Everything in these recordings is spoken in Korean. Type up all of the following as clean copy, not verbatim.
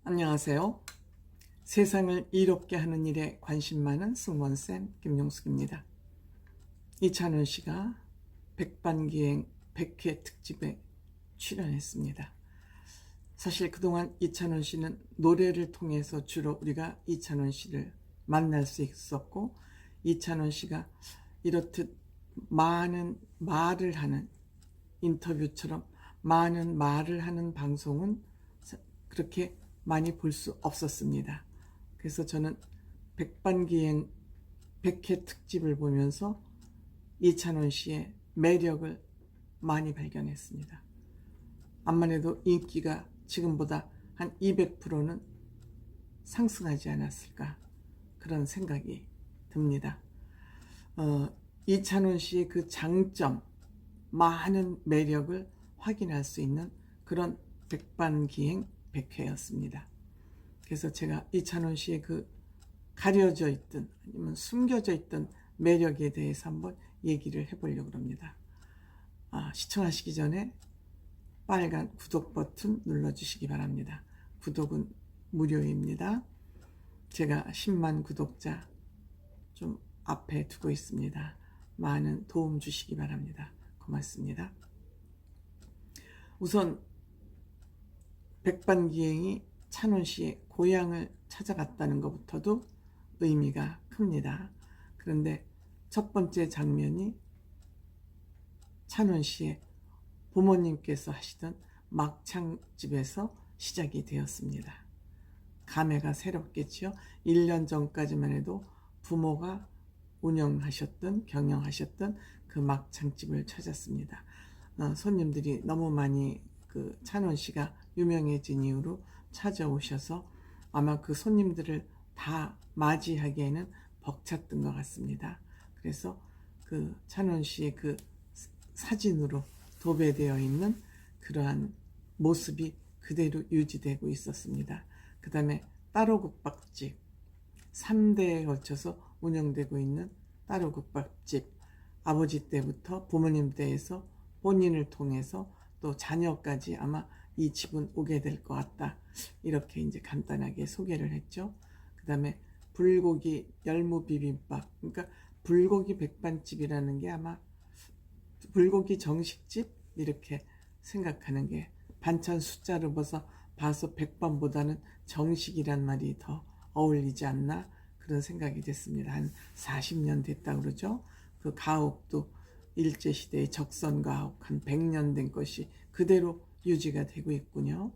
안녕하세요. 세상을 이롭게 하는 일에 관심 많은 승무원쌤 김용숙입니다. 이찬원 씨가 백반기행 100회 특집에 출연했습니다. 사실 그동안 이찬원 씨는 노래를 통해서 주로 우리가 이찬원 씨를 만날 수 있었고, 이찬원 씨가 이렇듯 많은 말을 하는 인터뷰처럼 많은 말을 하는 방송은 그렇게 많이 볼 수 없었습니다. 그래서 저는 백반기행 100회 특집을 보면서 이찬원 씨의 매력을 많이 발견했습니다. 암만 해도 인기가 지금보다 한 200%는 상승하지 않았을까, 그런 생각이 듭니다. 이찬원 씨의 그 장점, 많은 매력을 확인할 수 있는 그런 백반기행 100회였습니다. 그래서 제가 이찬원 씨의 그 가려져 있던 아니면 숨겨져 있던 매력에 대해서 한번 얘기를 해보려고 합니다. 시청하시기 전에 빨간 구독 버튼 눌러주시기 바랍니다. 구독은 무료입니다. 제가 10만 구독자 좀 앞에 두고 있습니다. 많은 도움 주시기 바랍니다. 고맙습니다. 우선 백반기행이 찬원 씨의 고향을 찾아갔다는 것부터도 의미가 큽니다. 그런데 첫 번째 장면이 찬원 씨의 부모님께서 하시던 막창집에서 시작이 되었습니다. 감회가 새롭겠죠. 1년 전까지만 해도 부모가 경영하셨던 그 막창집을 찾았습니다. 손님들이 너무 많이 그 찬원 씨가 유명해진 이후로 찾아오셔서 아마 그 손님들을 다 맞이하기에는 벅찼던 것 같습니다. 그래서 그 찬원 씨의 그 사진으로 도배되어 있는 그러한 모습이 그대로 유지되고 있었습니다. 그 다음에 따로국밥집, 3대에 걸쳐서 운영되고 있는 따로국밥집, 아버지 때부터 부모님 때에서 본인을 통해서 또 자녀까지 아마 이 집은 오게 될 것 같다, 이렇게 이제 간단하게 소개를 했죠. 그 다음에 불고기 열무 비빔밥, 그러니까 불고기 백반집이라는 게 아마 불고기 정식집 이렇게 생각하는 게, 반찬 숫자로 봐서 백반보다는 정식이란 말이 더 어울리지 않나, 그런 생각이 됐습니다. 한 40년 됐다 그러죠. 그 가옥도 일제시대의 적선가옥 한 100년 된 것이 그대로 유지가 되고 있군요.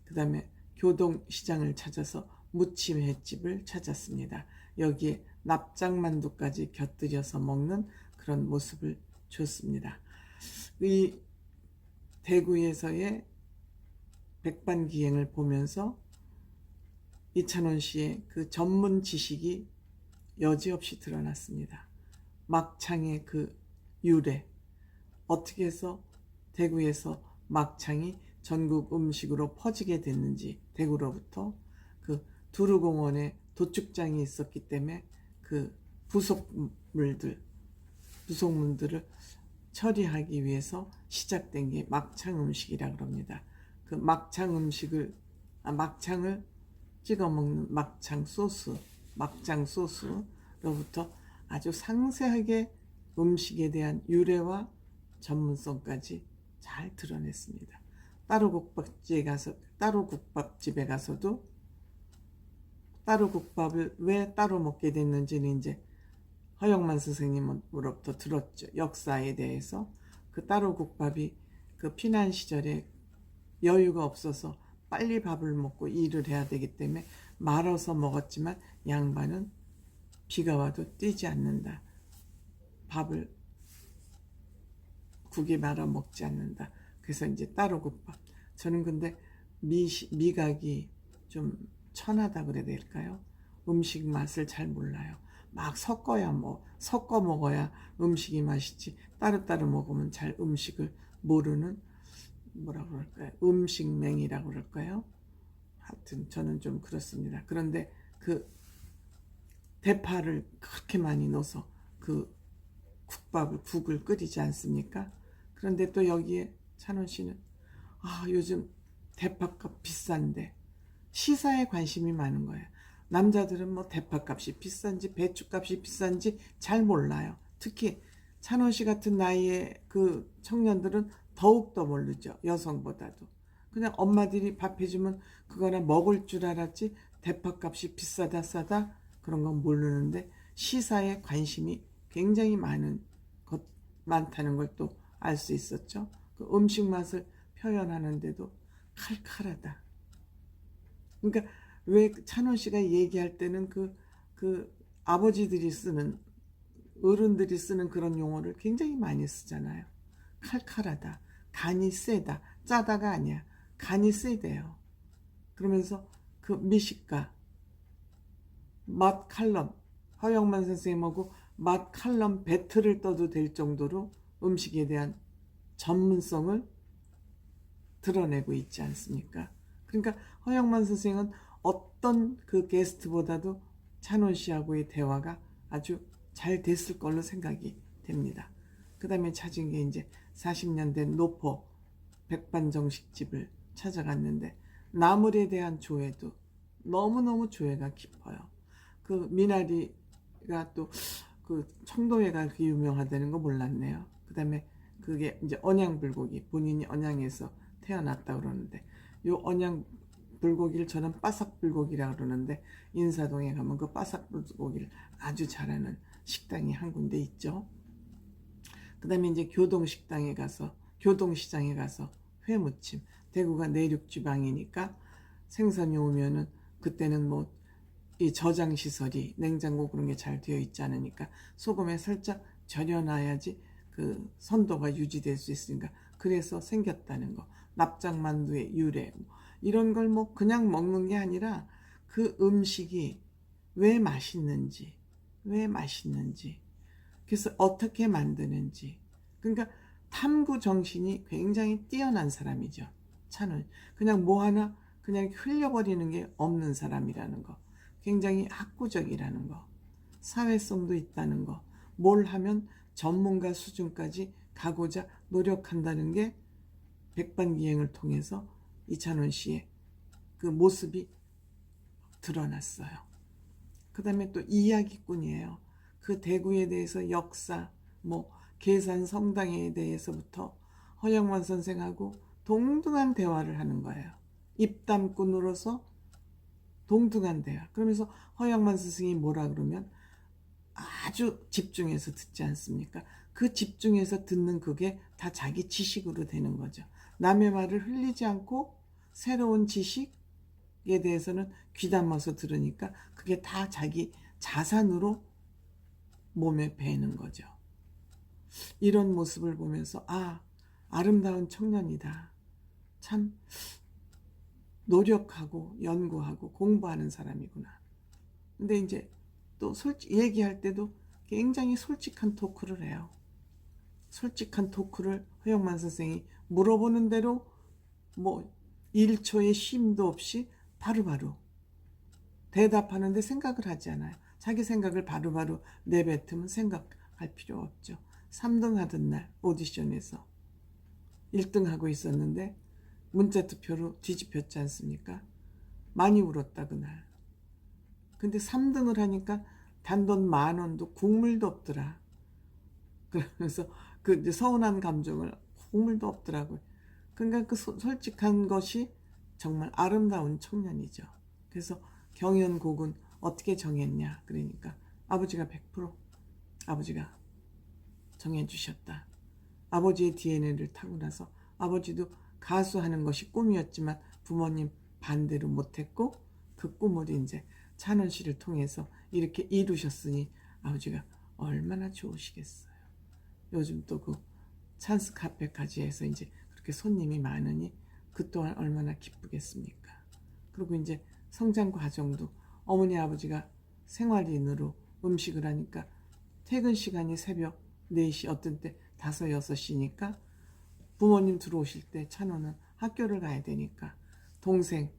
그 다음에 교동시장을 찾아서 무침횟집을 찾았습니다. 여기에 납작만두까지 곁들여서 먹는 그런 모습을 줬습니다. 이 대구에서의 백반기행을 보면서 이찬원 씨의 그 전문 지식이 여지없이 드러났습니다. 막창의 그 유래, 어떻게 해서 대구에서 막창이 전국 음식으로 퍼지게 됐는지, 대구로부터 그 두루공원에 도축장이 있었기 때문에 그 부속물들을 처리하기 위해서 시작된 게 막창 음식이라고 합니다. 그 막창을 찍어 먹는 막창 소스로부터 아주 상세하게 음식에 대한 유래와 전문성까지 잘 드러냈습니다. 따로국밥집에 가서도 따로국밥을 왜 따로 먹게 됐는지는 이제 허영만 선생님으로부터 들었죠. 역사에 대해서. 그 따로국밥이 그 피난 시절에 여유가 없어서 빨리 밥을 먹고 일을 해야 되기 때문에 말아서 먹었지만 양반은 비가 와도 뛰지 않는다. 밥을 국에 말아 먹지 않는다. 그래서 이제 따로국밥. 저는 근데 미각이 좀 천하다 그래야 될까요? 음식 맛을 잘 몰라요. 막 섞어 먹어야 음식이 맛있지, 따로따로 먹으면 잘 음식을 모르는, 뭐라고 그럴까요? 음식맹이라고 그럴까요? 하여튼 저는 좀 그렇습니다. 그런데 그 대파를 그렇게 많이 넣어서 그 국을 끓이지 않습니까? 그런데 또 여기에 찬원 씨는 요즘 대파값 비싼데 시사에 관심이 많은 거예요. 남자들은 뭐 대파값이 비싼지 배추값이 비싼지 잘 몰라요. 특히 찬원 씨 같은 나이의 그 청년들은 더욱더 모르죠. 여성보다도. 그냥 엄마들이 밥 해주면 그거나 먹을 줄 알았지 대파값이 비싸다 싸다 그런 건 모르는데 시사에 관심이 굉장히 많다는 걸 또 알 수 있었죠. 그 음식 맛을 표현하는데도 칼칼하다. 그러니까 왜 찬원 씨가 얘기할 때는 그 아버지들이 쓰는 어른들이 쓰는 그런 용어를 굉장히 많이 쓰잖아요. 칼칼하다, 간이 세다, 짜다가 아니야. 간이 세대요. 그러면서 그 미식가, 맛 칼럼, 허영만 선생님하고 맛 칼럼 배틀을 떠도 될 정도로 음식에 대한 전문성을 드러내고 있지 않습니까? 그러니까 허영만 선생은 어떤 그 게스트보다도 찬원 씨하고의 대화가 아주 잘 됐을 걸로 생각이 됩니다. 그 다음에 찾은 게 이제 40년 된 노포 백반정식집을 찾아갔는데 나물에 대한 조회도 너무너무 조회가 깊어요. 그 미나리가 또 그 청도회가 그렇게 유명하다는 거 몰랐네요. 그 다음에 그게 이제 언양불고기, 본인이 언양에서 태어났다 그러는데 요 언양 불고기를 저는 바삭불고기라 그러는데 인사동에 가면 그 바삭불고기를 아주 잘하는 식당이 한 군데 있죠. 그 다음에 이제 교동시장에 가서 회무침, 대구가 내륙지방이니까 생선이 오면은 그때는 뭐 이 저장시설이 냉장고 그런 게 잘 되어 있지 않으니까 소금에 살짝 절여놔야지 그 선도가 유지될 수 있으니까 그래서 생겼다는 거. 납작만두의 유래 이런 걸 뭐 그냥 먹는 게 아니라 그 음식이 왜 맛있는지 그래서 어떻게 만드는지 그러니까 탐구 정신이 굉장히 뛰어난 사람이죠. 찬은 그냥 뭐 하나 그냥 흘려버리는 게 없는 사람이라는 거. 굉장히 학구적이라는 거. 사회성도 있다는 거. 뭘 하면 전문가 수준까지 가고자 노력한다는 게 백반기행을 통해서 이찬원 씨의 그 모습이 드러났어요. 그 다음에 또 이야기꾼이에요. 그 대구에 대해서 역사, 뭐 계산 성당에 대해서부터 허영만 선생하고 동등한 대화를 하는 거예요. 입담꾼으로서 동등한 대화. 그러면서 허영만 선생이 뭐라 그러면 아주 집중해서 듣지 않습니까? 그 집중해서 듣는 그게 다 자기 지식으로 되는 거죠. 남의 말을 흘리지 않고 새로운 지식에 대해서는 귀담아서 들으니까 그게 다 자기 자산으로 몸에 배는 거죠. 이런 모습을 보면서 아름다운 청년이다. 참 노력하고 연구하고 공부하는 사람이구나. 근데 이제 또 얘기할 때도 굉장히 솔직한 토크를 해요. 솔직한 토크를 허영만 선생이 물어보는 대로 뭐 1초의 쉼도 없이 바로바로 대답하는데 생각을 하지 않아요. 자기 생각을 바로바로 내뱉으면 생각할 필요 없죠. 3등 하던 날 오디션에서 1등 하고 있었는데 문자투표로 뒤집혔지 않습니까? 많이 울었다 그날. 근데 3등을 하니까 단돈 10,000원도 국물도 없더라. 그러면서 그 이제 서운한 감정을 국물도 없더라고요. 그러니까 그 솔직한 것이 정말 아름다운 청년이죠. 그래서 경연곡은 어떻게 정했냐 그러니까 아버지가 100% 아버지가 정해주셨다. 아버지의 DNA를 타고 나서 아버지도 가수하는 것이 꿈이었지만 부모님 반대로 못했고 그 꿈을 이제 찬원 씨를 통해서 이렇게 이루셨으니 아버지가 얼마나 좋으시겠어요. 요즘 또 그 찬스 카페까지 해서 이제 그렇게 손님이 많으니 그 또한 얼마나 기쁘겠습니까. 그리고 이제 성장 과정도 어머니 아버지가 생활인으로 음식을 하니까 퇴근 시간이 새벽 4시 어떤 때 5, 6시니까 부모님 들어오실 때 찬호는 학교를 가야 되니까 동생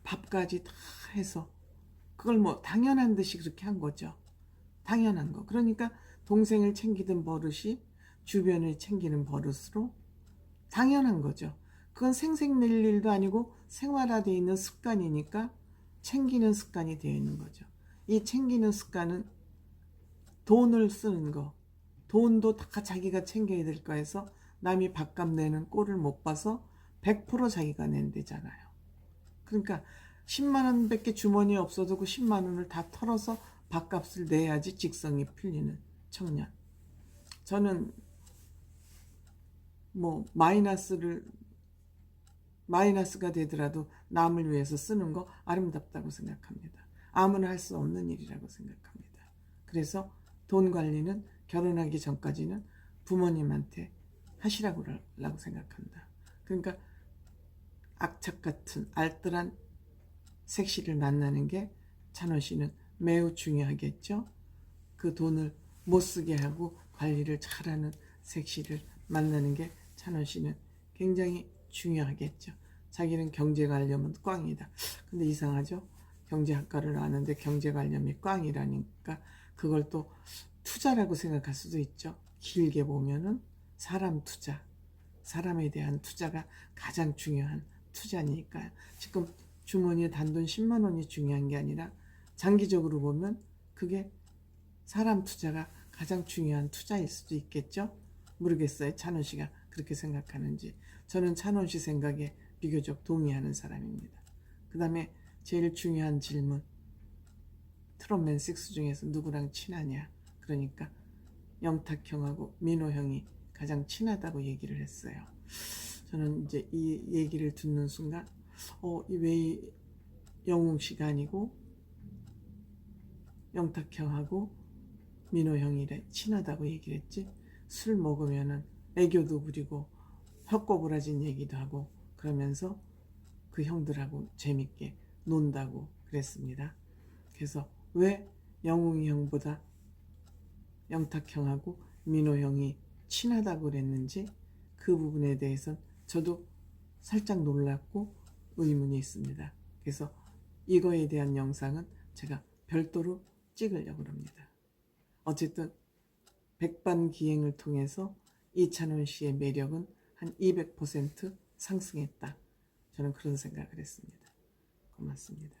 밥까지 다 해서 그걸 뭐 당연한 듯이 그렇게 한 거죠. 당연한 거. 그러니까 동생을 챙기던 버릇이 주변을 챙기는 버릇으로 당연한 거죠. 그건 생색낼 일도 아니고 생활화되어 있는 습관이니까 챙기는 습관이 되어 있는 거죠. 이 챙기는 습관은 돈을 쓰는 거, 돈도 다 자기가 챙겨야 될 거에서 남이 밥값 내는 꼴을 못 봐서 100% 자기가 낸대잖아요. 그러니까 10만 원밖에 주머니에 없어도 그 10만 원을 다 털어서 밥값을 내야지 직성이 풀리는 청년. 저는 뭐 마이너스가 되더라도 남을 위해서 쓰는 거 아름답다고 생각합니다. 아무나 할 수 없는 일이라고 생각합니다. 그래서 돈 관리는 결혼하기 전까지는 부모님한테 하시라고 생각한다. 그러니까 악착 같은 알뜰한 색시를 만나는 게 찬원 씨는 매우 중요하겠죠. 그 돈을 못 쓰게 하고 관리를 잘하는 색시를 만나는 게 찬원 씨는 굉장히 중요하겠죠. 자기는 경제관념은 꽝이다. 근데 이상하죠? 경제학과를 나왔는데 경제관념이 꽝이라니까 그걸 또 투자라고 생각할 수도 있죠. 길게 보면은 사람 투자, 사람에 대한 투자가 가장 중요한 투자니까요. 지금 주머니에 단돈 10만 원이 중요한 게 아니라 장기적으로 보면 그게 사람 투자가 가장 중요한 투자일 수도 있겠죠. 모르겠어요. 찬원 씨가 그렇게 생각하는지. 저는 찬원 씨 생각에 비교적 동의하는 사람입니다. 그 다음에 제일 중요한 질문. 트롯맨 6 중에서 누구랑 친하냐. 그러니까 영탁형하고 민호 형이 가장 친하다고 얘기를 했어요. 저는 이제 이 얘기를 듣는 순간 왜 영웅 씨가 아니고 영탁형하고 민호형이래 친하다고 얘기를 했지. 술 먹으면은 애교도 부리고 혀꼬부라진 얘기도 하고 그러면서 그 형들하고 재밌게 논다고 그랬습니다. 그래서 왜 영웅이 형보다 영탁형하고 민호형이 친하다고 그랬는지 그 부분에 대해서 저도 살짝 놀랐고 의문이 있습니다. 그래서 이거에 대한 영상은 제가 별도로 찍으려고 합니다. 어쨌든 백반기행을 통해서 이찬원 씨의 매력은 한 200% 상승했다. 저는 그런 생각을 했습니다. 고맙습니다.